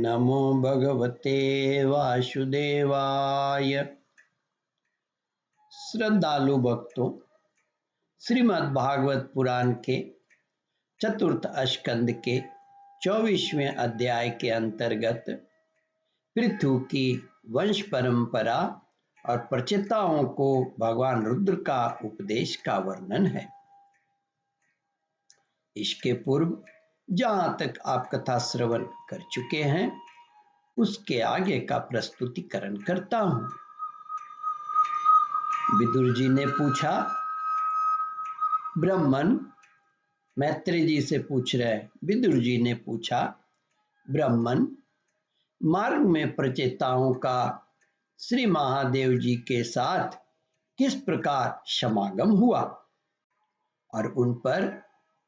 नमो भगवते वासुदेवाय। श्रद्धालु भक्तों, श्रीमद् भागवत पुराण के चतुर्थ स्कंद के 24वें अध्याय के अंतर्गत पृथु की वंश परंपरा और प्रचेताओं को भगवान रुद्र का उपदेश का वर्णन है। इसके पूर्व जहाँ तक आप कथा श्रवण कर चुके हैं उसके आगे का प्रस्तुतिकरण करता हूँ। विदुर जी ने पूछा, ब्राह्मण, मैत्री जी से पूछ रहे, विदुर जी ने पूछा, ब्राह्मण, मार्ग में प्रचेताओं का श्री महादेव जी के साथ किस प्रकार समागम हुआ और उन पर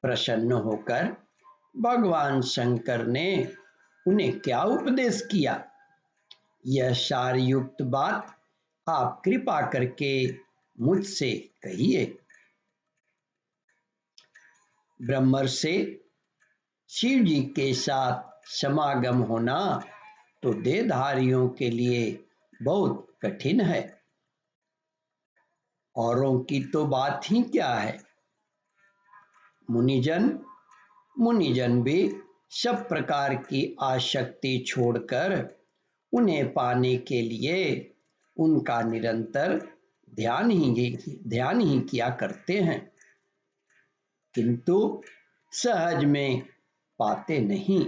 प्रसन्न होकर भगवान शंकर ने उन्हें क्या उपदेश किया? यह सारयुक्त बात आप कृपा करके मुझसे कहिए। ब्रह्मर से शिव जी के साथ समागम होना तो देहधारियों के लिए बहुत कठिन है। औरों की तो बात ही क्या है। मुनिजन भी सब प्रकार की आसक्ति छोड़कर उन्हें पाने के लिए उनका निरंतर ध्यान ही किया करते हैं, किंतु सहज में पाते नहीं।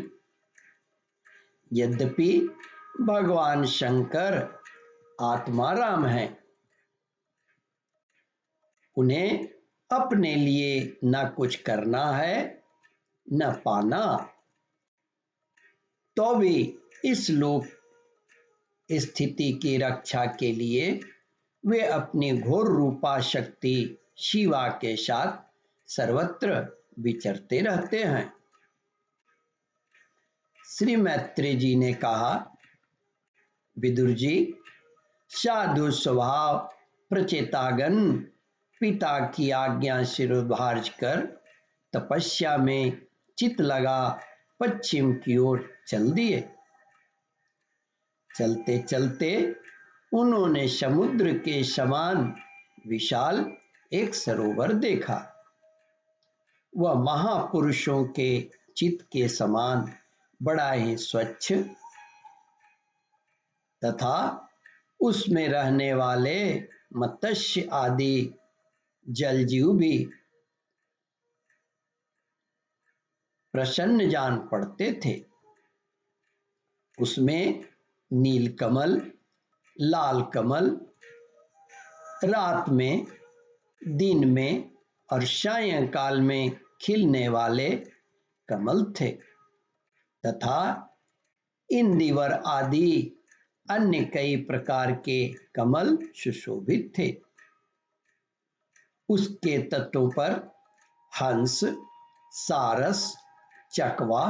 यद्यपि भगवान शंकर आत्माराम हैं, उन्हें अपने लिए न कुछ करना है न पाना, तो भी इस लोक स्थिति की रक्षा के लिए वे अपनी घोर रूपा शक्ति शिवा के साथ सर्वत्र विचरते रहते हैं। श्री मैत्री जी ने कहा, विदुर जी, साधु स्वभाव प्रचेतागण पिता की आज्ञा शिरोधार्य कर तपस्या में चित लगा पश्चिम की ओर चल दिए। चलते चलते उन्होंने समुद्र के समान विशाल एक सरोवर देखा। वह महापुरुषों के चित्त के समान बड़ा ही स्वच्छ तथा उसमें रहने वाले मत्स्य आदि जलजीव भी प्रसन्न जान पड़ते थे। उसमें नीलकमल, लाल कमल, रात में, दिन में और सायंकाल में खिलने वाले कमल थे तथा इंदिवर आदि अन्य कई प्रकार के कमल सुशोभित थे। उसके तटों पर हंस, सारस, चकवा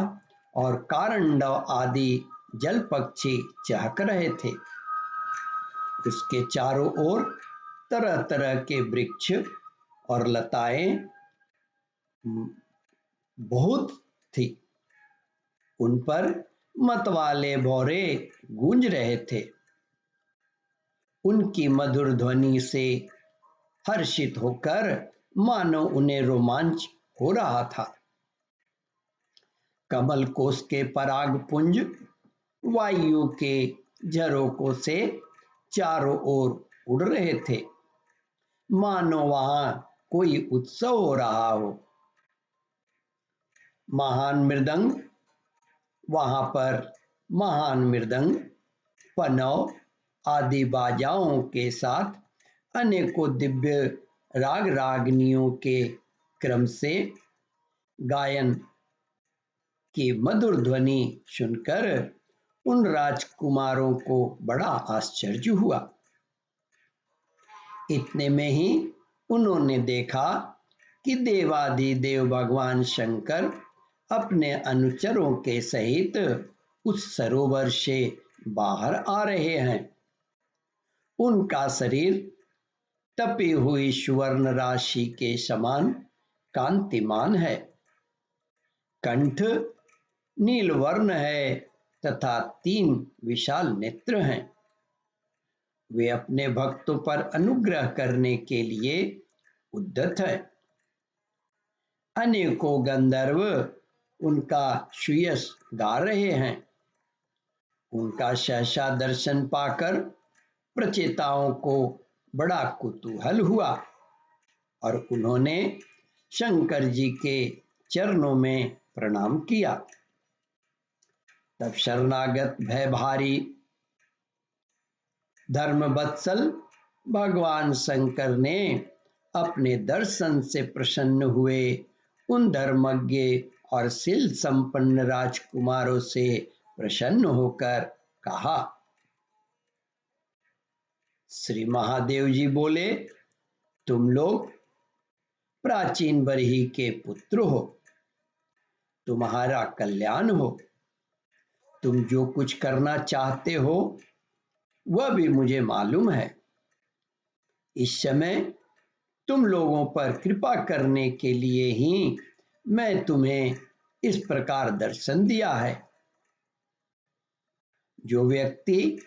और कारंडव आदि जल पक्षी चहक रहे थे। उसके चारों ओर तरह तरह के वृक्ष और लताएं बहुत थी। उन पर मतवाले भौरे गूंज रहे थे। उनकी मधुर ध्वनि से हर्षित होकर मानो उन्हें रोमांच हो रहा था। कमल कोश के पराग पुंज वायु के झरोकों से चारों ओर उड़ रहे थे, मानो वहां कोई उत्सव हो रहा हो। वहां पर महान मृदंग, पनौ आदि बाजाओं के साथ अनेकों दिव्य राग रागनियों के क्रम से गायन की मधुर ध्वनि सुनकर उन राजकुमारों को बड़ा आश्चर्य हुआ। इतने में ही उन्होंने देखा कि देवाधिदेव भगवान शंकर अपने अनुचरों के सहित उस सरोवर से बाहर आ रहे हैं। उनका शरीर तपी हुई सुवर्ण राशि के समान कांतिमान है। कंठ नीलवर्ण है तथा 3 विशाल नेत्र हैं। वे अपने भक्तों पर अनुग्रह करने के लिए उद्यत है। अनेकों गंधर्व उनका श्रेयस गा रहे हैं। उनका सहसा दर्शन पाकर प्रचेताओं को बड़ा कुतूहल हुआ और उन्होंने शंकर जी के चरणों में प्रणाम किया। तब शरणागत भयभारी धर्मवत्सल भगवान शंकर ने अपने दर्शन से प्रसन्न हुए उन धर्मज्ञ और शील संपन्न राजकुमारों से प्रसन्न होकर कहा। श्री महादेव जी बोले, तुम लोग प्राचीन बरही के पुत्र हो, तुम्हारा कल्याण हो। तुम जो कुछ करना चाहते हो वह भी मुझे मालूम है। इस समय तुम लोगों पर कृपा करने के लिए ही मैं तुम्हें इस प्रकार दर्शन दिया है। जो व्यक्ति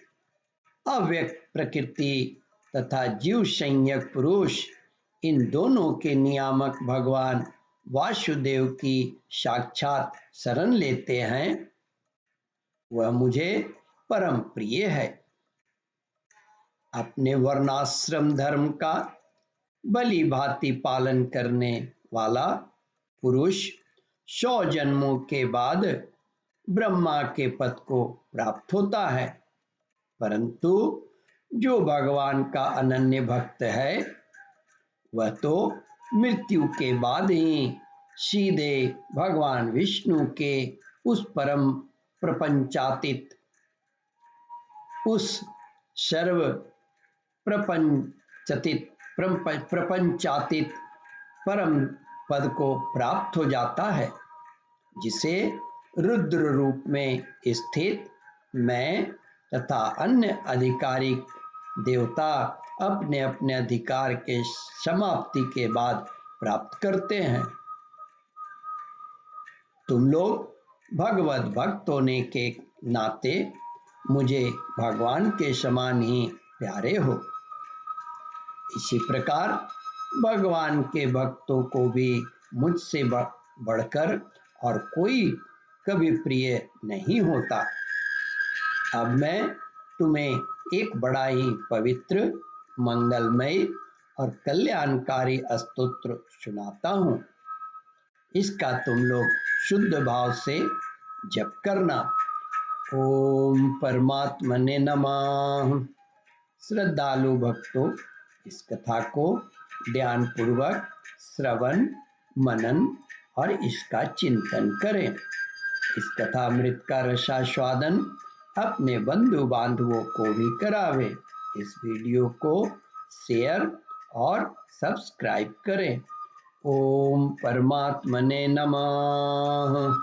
अव्यक्त प्रकृति तथा जीव संज्ञक पुरुष इन दोनों के नियामक भगवान वासुदेव की साक्षात शरण लेते हैं वह मुझे परम प्रिय है। अपने वर्णाश्रम धर्म का भली भांति पालन करने वाला पुरुष 100 जन्मों के बाद ब्रह्मा के पद को प्राप्त होता है, परंतु जो भगवान का अनन्य भक्त है वह तो मृत्यु के बाद ही सीधे भगवान विष्णु के उस परम प्रपंचातीत उस सर्व प्रपंचातीत परम पद को प्राप्त हो जाता है, जिसे रुद्र रूप में स्थित मैं तथा अन्य अधिकारिक देवता अपने अपने अधिकार के समाप्ति के बाद प्राप्त करते हैं। तुम लोग भगवत भक्त होने के नाते मुझे भगवान के समान ही प्यारे हो। इसी प्रकार भगवान के भक्तों को भी मुझसे बढ़कर और कोई कभी प्रिय नहीं होता। अब मैं तुम्हें एक बड़ा ही पवित्र, मंगलमय और कल्याणकारी स्तोत्र सुनाता हूँ। इसका तुम लोग शुद्ध भाव से जप करना। ओम परमात्मने नमः। श्रद्धालु भक्तों, इस कथा को ध्यान पूर्वक श्रवण, मनन और इसका चिंतन करें। इस कथामृत का रसास्वादन अपने बंधु बांधवों को भी करावें। इस वीडियो को शेयर और सब्सक्राइब करें। ओम परमात्मने नमः।